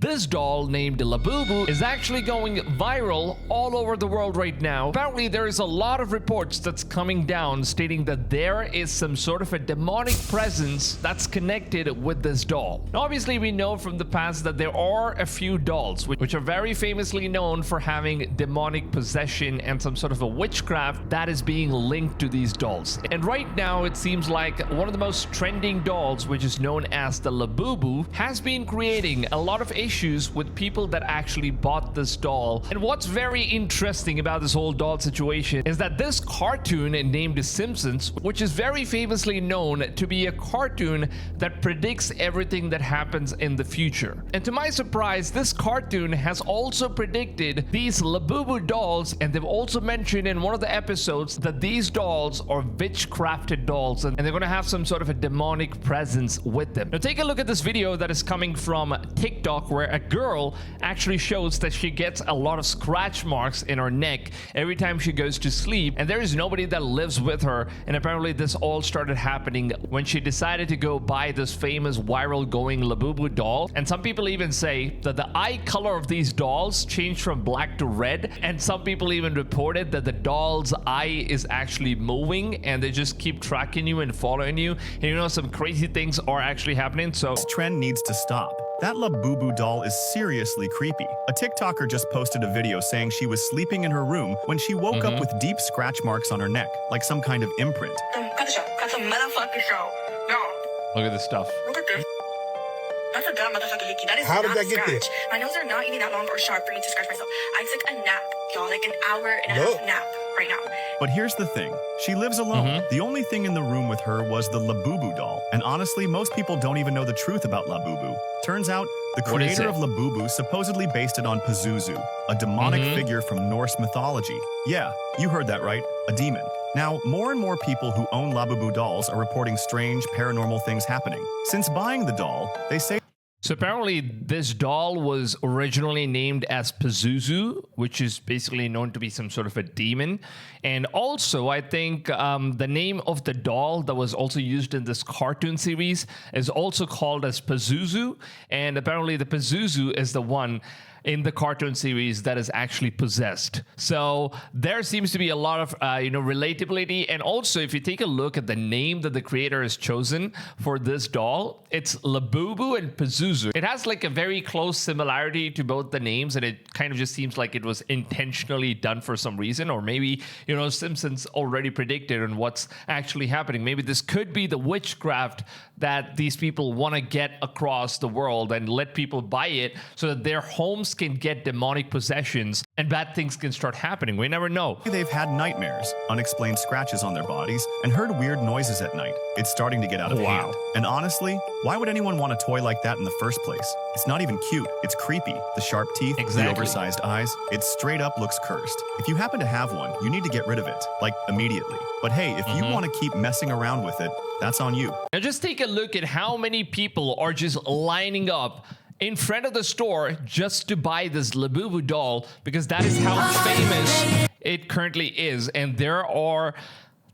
this doll named Labubu is actually going viral all over the world right now. Apparently, there is a lot of reports that's coming down stating that there is some sort of a demonic presence that's connected with this doll. Now, obviously, we know from the past that there are a few dolls which are very famously known for having demonic possession and some sort of a witchcraft that is being linked to these dolls. And right now, it seems like one of the most trending dolls, which is known as the Labubu, has been creating a lot of issues with people that actually bought this doll. And what's very interesting about this whole doll situation is that this cartoon named Simpsons, which is very famously known to be a cartoon that predicts everything that happens in the future. And to my surprise, this cartoon has also predicted these Labubu dolls, and they've also mentioned in one of the episodes that these dolls are witchcrafted dolls and they're going to have some sort of a demonic presence with them. Now take a look at this video that is coming from TikTok, where a girl actually shows that she gets a lot of scratch marks in her neck every time she goes to sleep, and there is nobody that lives with her. And apparently this all started happening when she decided to go buy this famous viral going Labubu doll. And some people even say that the eye color of these dolls changed from black to red, and some people even reported that the doll's eye is actually moving and they just keep tracking you and following you. And you know, some crazy things are actually happening. So this trend needs to stop. That Labubu doll is seriously creepy. A TikToker just posted a video saying she was sleeping in her room when she woke up with deep scratch marks on her neck, like some kind of imprint. Cut the show. Cut the motherfucking show. No. look at this stuff. Look at this. That's a dumb motherfucking hickey. That is How not did that get scratch. there? My nails are not even that long or sharp for me to scratch myself. I took a nap, y'all, like an hour and a half nap right now. But here's the thing. She lives alone. The only thing in the room with her was the Labubu doll. And honestly, most people don't even know the truth about Labubu. Turns out, the creator of Labubu supposedly based it on Pazuzu, a demonic figure from Norse mythology. Yeah, you heard that right, a demon. Now, more and more people who own Labubu dolls are reporting strange paranormal things happening. Since buying the doll, they say So apparently this doll was originally named as Pazuzu, which is basically known to be some sort of a demon. And also, I think the name of the doll that was also used in this cartoon series is also called as Pazuzu. And apparently the Pazuzu is the one in the cartoon series that is actually possessed. So there seems to be a lot of relatability. And also, if you take a look at the name that the creator has chosen for this doll, it's Labubu and Pazuzu. It has like a very close similarity to both the names, and it kind of just seems like it was intentionally done for some reason, or maybe Simpsons already predicted on what's actually happening. Maybe this could be the witchcraft that these people want to get across the world and let people buy it so that their homes can get demonic possessions and bad things can start happening. We never know. they've had nightmares, unexplained scratches on their bodies, and heard weird noises at night. It's starting to get out of hand. And honestly, why would anyone want a toy like that in the first place? It's not even cute. It's creepy. The sharp teeth, the oversized eyes, it straight up looks cursed. If you happen to have one, you need to get rid of it, like immediately. But hey, if you want to keep messing around with it, that's on you. Now just take a look at how many people are just lining up in front of the store just to buy this Labubu doll, because that is how famous it currently is. And there are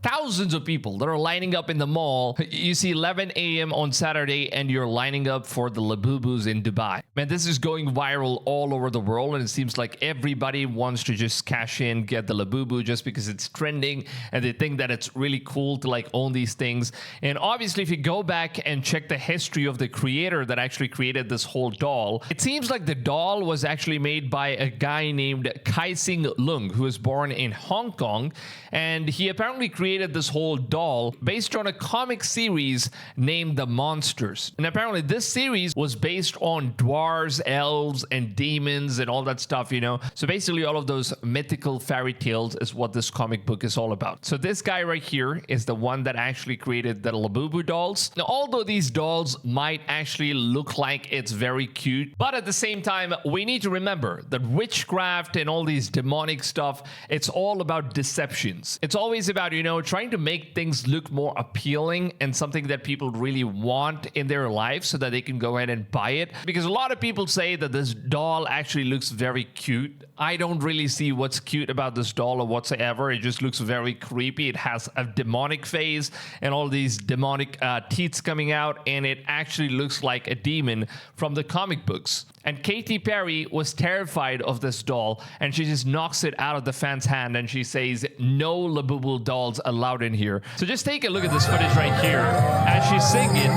thousands of people that are lining up in the mall. You see 11 a.m. on Saturday and you're lining up for the Labubus in Dubai. Man, this is going viral all over the world, and it seems like everybody wants to just cash in, get the Labubu just because it's trending, and they think that it's really cool to like own these things. And obviously, if you go back and check the history of the creator that actually created this whole doll, it seems like the doll was actually made by a guy named Kai-Sing Lung, who was born in Hong Kong, and he apparently created this whole doll based on a comic series named The Monsters. And apparently this series was based on dwarves, elves, and demons and all that stuff, So basically all of those mythical fairy tales is what this comic book is all about. So this guy right here is the one that actually created the Labubu dolls. Now, although these dolls might actually look like it's very cute, but at the same time, we need to remember that witchcraft and all these demonic stuff, it's all about deceptions. It's always about, trying to make things look more appealing and something that people really want in their life so that they can go ahead and buy it. Because a lot of people say that this doll actually looks very cute. I don't really see what's cute about this doll or whatsoever. It just looks very creepy. It has a demonic face and all these demonic teeth coming out, and it actually looks like a demon from the comic books. And Katy Perry was terrified of this doll, and she just knocks it out of the fan's hand, and she says, "No Labubu dolls allowed in here." So just take a look at this footage right here as she's singing.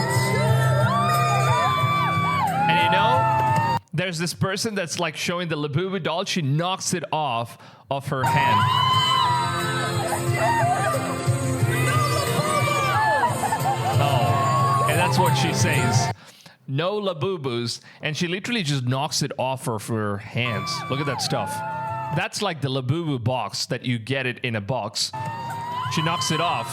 And you know, there's this person that's like showing the Labubu doll. She knocks it off of her hand. Oh, and that's what she says. No Labubus, and she literally just knocks it off of her hands. Look at that stuff. That's like the Labubu box that you get it in a box. She knocks it off.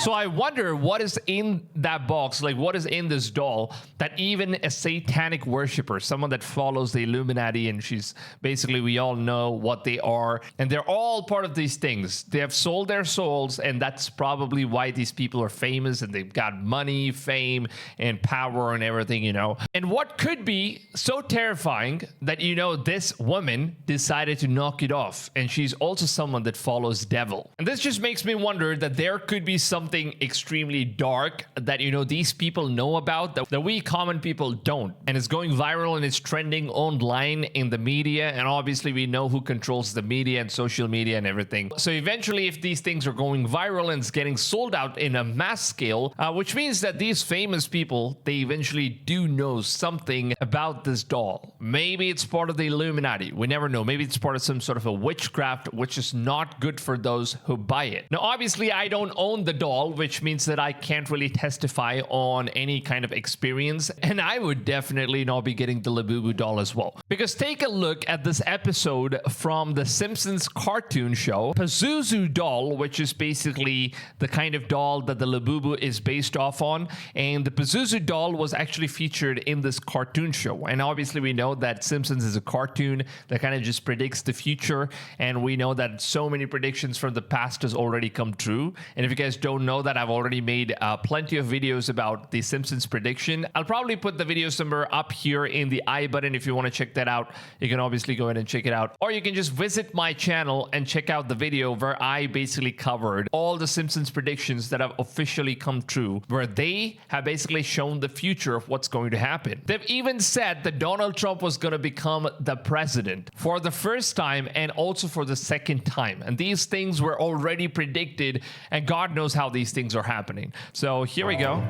So I wonder what is in that box, like what is in this doll that even a satanic worshiper, someone that follows the Illuminati, and she's basically, we all know what they are, and they're all part of these things. They have sold their souls, and that's probably why these people are famous, and they've got money, fame, and power and everything, you know. And what could be so terrifying that, you know, this woman decided to knock it off, and she's also someone that follows devil. And this just makes me wonder that there could be something extremely dark that, you know, these people know about that we common people don't, and it's going viral and it's trending online in the media, and obviously we know who controls the media and social media and everything. So eventually, if these things are going viral and it's getting sold out in a mass scale, which means that these famous people, they eventually do know something about this doll. Maybe it's part of the Illuminati, we never know. Maybe it's part of some sort of a witchcraft, which is not good for those who buy it. Now obviously I don't own the doll, which means that I can't really testify on any kind of experience, and I would definitely not be getting the Labubu doll as well. Because take a look at this episode from the Simpsons cartoon show, Pazuzu doll, which is basically the kind of doll that the Labubu is based off on, and the Pazuzu doll was actually featured in this cartoon show. And obviously we know that Simpsons is a cartoon that kind of just predicts the future, and we know that so many predictions from the past has already come true. And if you guys don't know that, I've already made plenty of videos about the Simpsons prediction. I'll probably put the video somewhere up here in the I button. If you want to check that out, you can obviously go ahead and check it out, or you can just visit my channel and check out the video where I basically covered all the Simpsons predictions that have officially come true, where they have basically shown the future of what's going to happen. They've even said that Donald Trump was going to become the president for the first time and also for the second time, and these things were already predicted, and God knows how these things are happening. So here we go.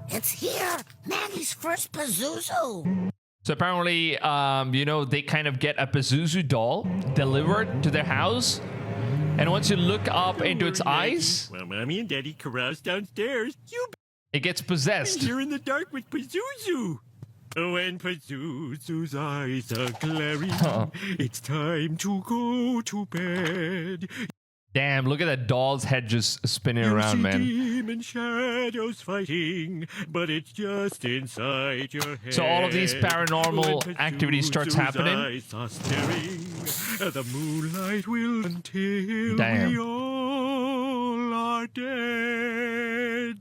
It's here! Maggie's first Pazuzu! So apparently, you know, they kind of get a Pazuzu doll delivered to their house, and once you look up into its eyes, well, Mommy and Daddy carouse downstairs. it gets possessed. You're in the dark with Pazuzu. When Pazuzu's eyes are glaring, it's time to go to bed. Damn, look at that doll's head just spinning around, man. Demon shadows fighting, but it's just inside your head. So all of these paranormal activity starts happening. Eyes are staring, the moonlight will until Damn. we all are dead.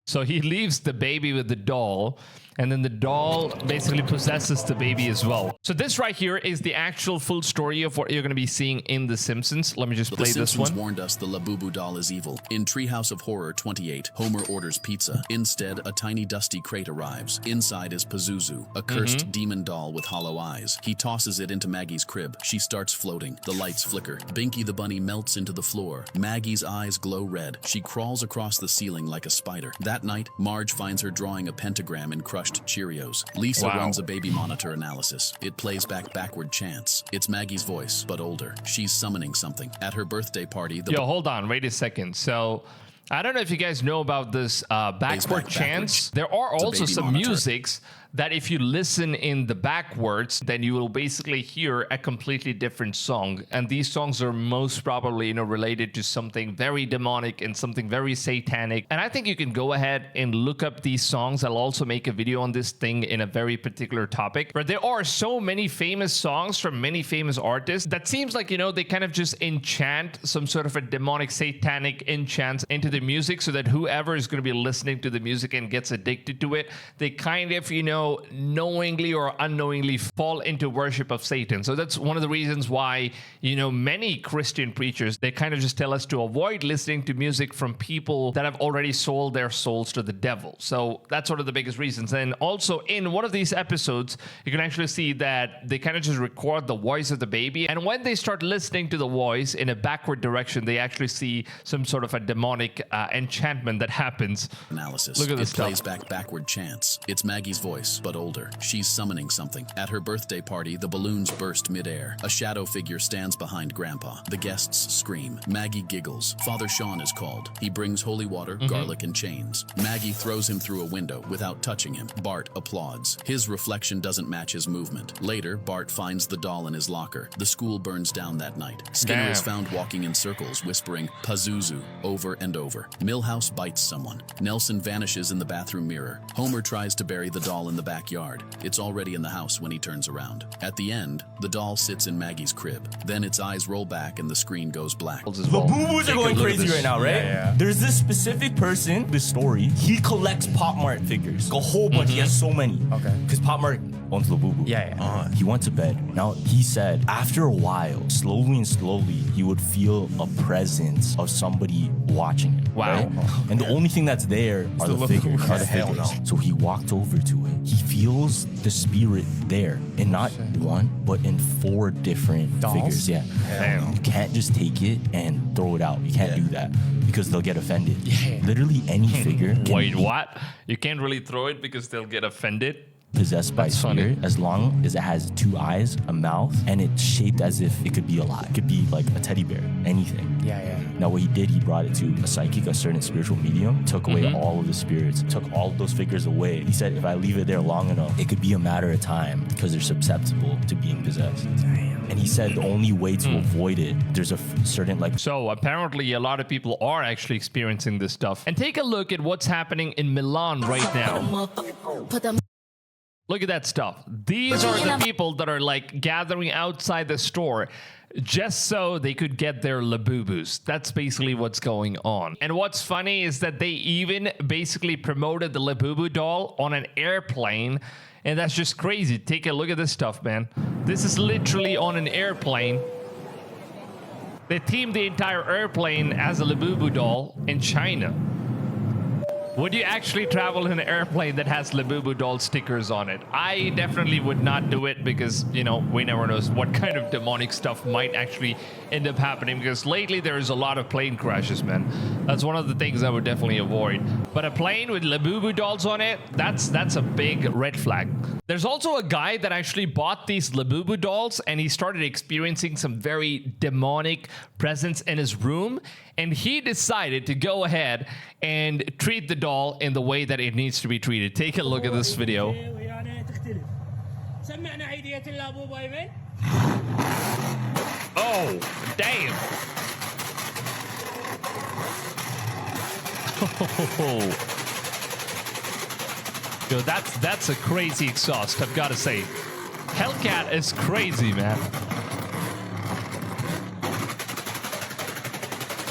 So he leaves the baby with the doll, and then the doll basically possesses the baby as well. So this right here is the actual full story of what you're going to be seeing in The Simpsons. Let me just play this one. The Simpsons warned us the Labubu doll is evil. In Treehouse of Horror 28, Homer orders pizza. Instead, a tiny dusty crate arrives. Inside is Pazuzu, a cursed demon doll with hollow eyes. He tosses it into Maggie's crib. She starts floating. The lights flicker. Binky the bunny melts into the floor. Maggie's eyes glow red. She crawls across the ceiling like a spider. That night, Marge finds her drawing a pentagram in crushed Cheerios. Lisa runs a baby monitor analysis. It plays back backward chants. It's Maggie's voice, but older. She's summoning something. At her birthday party, the Hold on, wait a second. So I don't know if you guys know about this backward chants. There are also some musics that if you listen in the backwards, then you will basically hear a completely different song. And these songs are most probably, you know, related to something very demonic and something very satanic. And I think you can go ahead and look up these songs. I'll also make a video on this thing in a very particular topic. But there are so many famous songs from many famous artists that seems like, you know, they kind of just enchant some sort of a demonic, satanic enchant into the music so that whoever is going to be listening to the music and gets addicted to it, they kind of, you know, knowingly or unknowingly fall into worship of Satan. So that's one of the reasons why, many Christian preachers, they kind of just tell us to avoid listening to music from people that have already sold their souls to the devil. So that's one of the biggest reasons. And also in one of these episodes, you can actually see that they kind of just record the voice of the baby. And when they start listening to the voice in a backward direction, they actually see some sort of a demonic enchantment that happens. Analysis. Look at this It plays stuff. backward chants. It's Maggie's voice, but older. She's summoning something. At her birthday party, the balloons burst midair. A shadow figure stands behind Grandpa. The guests scream. Maggie giggles. Father Sean is called. He brings holy water, garlic, and chains. Maggie throws him through a window without touching him. Bart applauds. His reflection doesn't match his movement. Later, Bart finds the doll in his locker. The school burns down that night. Skinner is found walking in circles, whispering Pazuzu over and over. Milhouse bites someone. Nelson vanishes in the bathroom mirror. Homer tries to bury the doll in the backyard. It's already in the house when he turns around. At the end, the doll sits in Maggie's crib. Then its eyes roll back and the screen goes black. Labubus are going crazy right now, right? Yeah. There's this specific person, this story, he collects Pop Mart figures. A whole bunch, he has so many. Okay. Because Pop Mart owns Labubu. Yeah. He went to bed. Now, he said after a while, slowly and slowly, he would feel a presence of somebody watching him. Wow. Right? And the only thing that's there are the figures. Hell no. So he walked over to it. He feels the spirit there in not one, but in 4 different Dolls? figures. Yeah. Damn. You can't just take it and throw it out. You can't do that because they'll get offended. Literally any figure can Wait, be what? You can't really throw it because they'll get offended? possessed by That's spirit funny. as long as it has 2 eyes, a mouth, and it's shaped as if it could be alive. It could be like a teddy bear, anything. Yeah. Now what he did, he brought it to a psychic, a certain spiritual medium, took away all of the spirits, took all of those figures away. He said if I leave it there long enough, it could be a matter of time because they're susceptible to being possessed. And he said the only way to avoid it, there's a certain like So apparently a lot of people are actually experiencing this stuff. And take a look at what's happening in Milan right now. Put them. Look at that stuff. These are the people that are like gathering outside the store just so they could get their Labubus. That's basically what's going on. And what's funny is that they even basically promoted the Labubu doll on an airplane. And that's just crazy. Take a look at this stuff, man. This is literally on an airplane. They themed the entire airplane as a Labubu doll in China. Would you actually travel in an airplane that has Labubu doll stickers on it? I definitely would not do it because, you know, we never know what kind of demonic stuff might actually end up happening because lately there is a lot of plane crashes, man. That's one of the things I would definitely avoid. But a plane with Labubu dolls on it, that's a big red flag. There's also a guy that actually bought these Labubu dolls and he started experiencing some very demonic presence in his room. And he decided to go ahead and treat the doll in the way that it needs to be treated. Take a look at this video. Oh, damn. Yo, that's a crazy exhaust, I've got to say. Hellcat is crazy, man.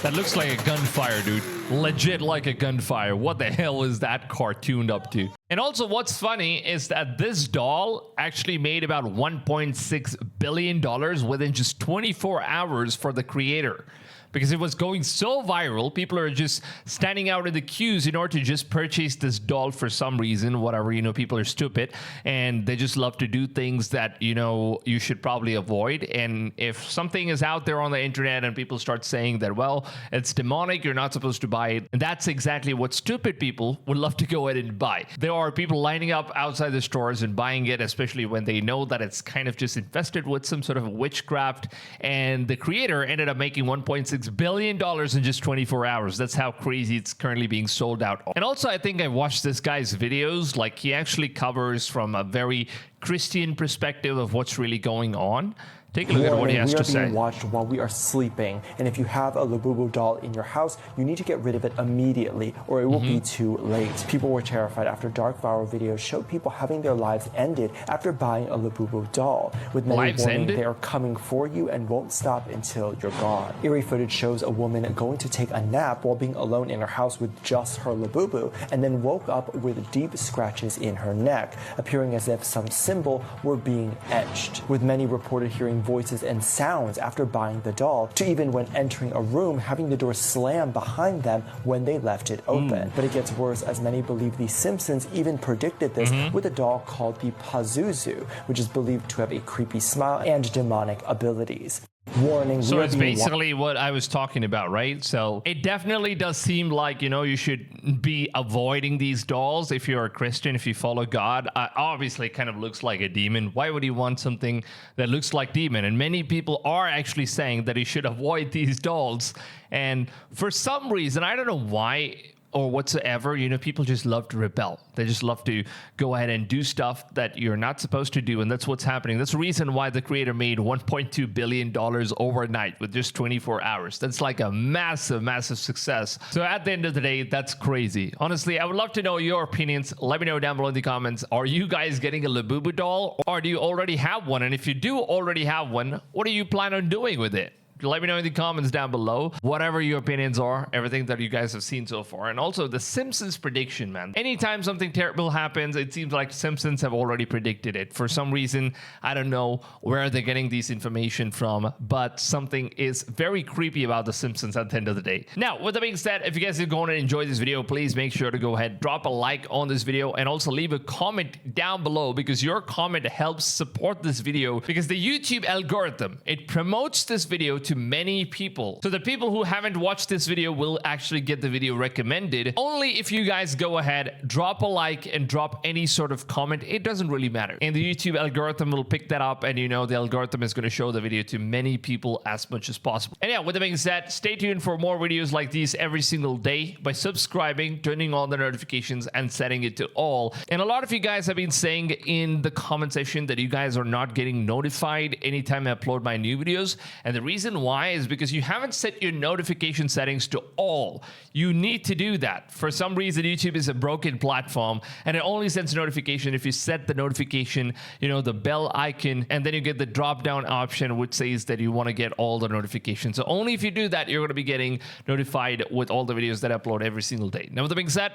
That looks like a gunfire, dude. Legit like a gunfire. What the hell is that car tuned up to? And also what's funny is that this doll actually made about $1.6 billion within just 24 hours for the creator. Because it was going so viral, people are just standing out in the queues in order to just purchase this doll for some reason, whatever, you know, people are stupid and they just love to do things that, you know, you should probably avoid. And if something is out there on the internet and people start saying that, well, it's demonic, you're not supposed to buy it. And that's exactly what stupid people would love to go ahead and buy. There are people lining up outside the stores and buying it, especially when they know that it's kind of just infested with some sort of witchcraft. And the creator ended up making $1.6 billion in just 24 hours. That's how crazy it's currently being sold out. And also, I think I watched this guy's videos. Like, he actually covers from a very Christian perspective of what's really going on. Take a look at what he has to we are say. being watched while we are sleeping, and if you have a Labubu doll in your house, you need to get rid of it immediately, or it will be too late. People were terrified after dark viral videos showed people having their lives ended after buying a Labubu doll, with many Lives warning ended? they are coming for you and won't stop until you're gone. Eerie footage shows a woman going to take a nap while being alone in her house with just her Labubu, and then woke up with deep scratches in her neck, appearing as if some symbol were being etched, with many reported hearing voices and sounds after buying the doll, to even when entering a room having the door slam behind them when they left it open. But it gets worse, as many believe the Simpsons even predicted this with a doll called the Pazuzu, which is believed to have a creepy smile and demonic abilities. Warning, So we are it's being basically what I was talking about, right? So it definitely does seem like, you know, you should be avoiding these dolls if you're a Christian, if you follow God. Obviously, it kind of looks like a demon. Why would you want something that looks like demon? And many people are actually saying that you should avoid these dolls. And for some reason, I don't know why or whatsoever, you know, people just love to rebel. They just love to go ahead and do stuff that you're not supposed to do, and that's what's happening. That's the reason why the creator made $1.2 billion overnight with just 24 hours. That's like a massive, massive success. So at the end of the day, that's crazy. Honestly, I would love to know your opinions. Let me know down below in the comments. Are you guys getting a Labubu doll, or do you already have one? And if you do already have one, what do you plan on doing with it? Let me know in the comments down below, whatever your opinions are, everything that you guys have seen so far. And also the Simpsons prediction, man. Anytime something terrible happens, it seems like Simpsons have already predicted it. For some reason, I don't know where they're getting this information from, but something is very creepy about the Simpsons at the end of the day. Now, with that being said, if you guys are going to enjoy this video, please make sure to go ahead, drop a like on this video, and also leave a comment down below, because your comment helps support this video, because the YouTube algorithm, it promotes this video to many people. So the people who haven't watched this video will actually get the video recommended only if you guys go ahead, drop a like, and drop any sort of comment. It doesn't really matter. And the YouTube algorithm will pick that up, and you know, the algorithm is going to show the video to many people as much as possible. And yeah, with that being said, stay tuned for more videos like these every single day by subscribing, turning on the notifications, and setting it to all. And a lot of you guys have been saying in the comment section that you guys are not getting notified anytime I upload my new videos. And the reason why is because you haven't set your notification settings to all. You need to do that. For some reason, YouTube is a broken platform, and it only sends notification if you set the notification, you know, the bell icon, and then you get the drop down option which says that you want to get all the notifications. So only if you do that, you're going to be getting notified with all the videos that I upload every single day. Now, with that being said,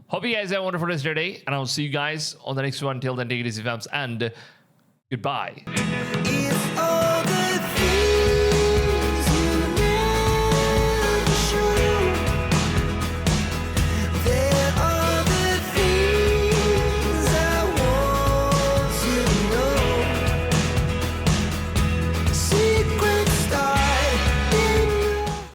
hope you guys have a wonderful rest of your day, and I'll see you guys on the next one. Till then, take it easy, fams, and goodbye. If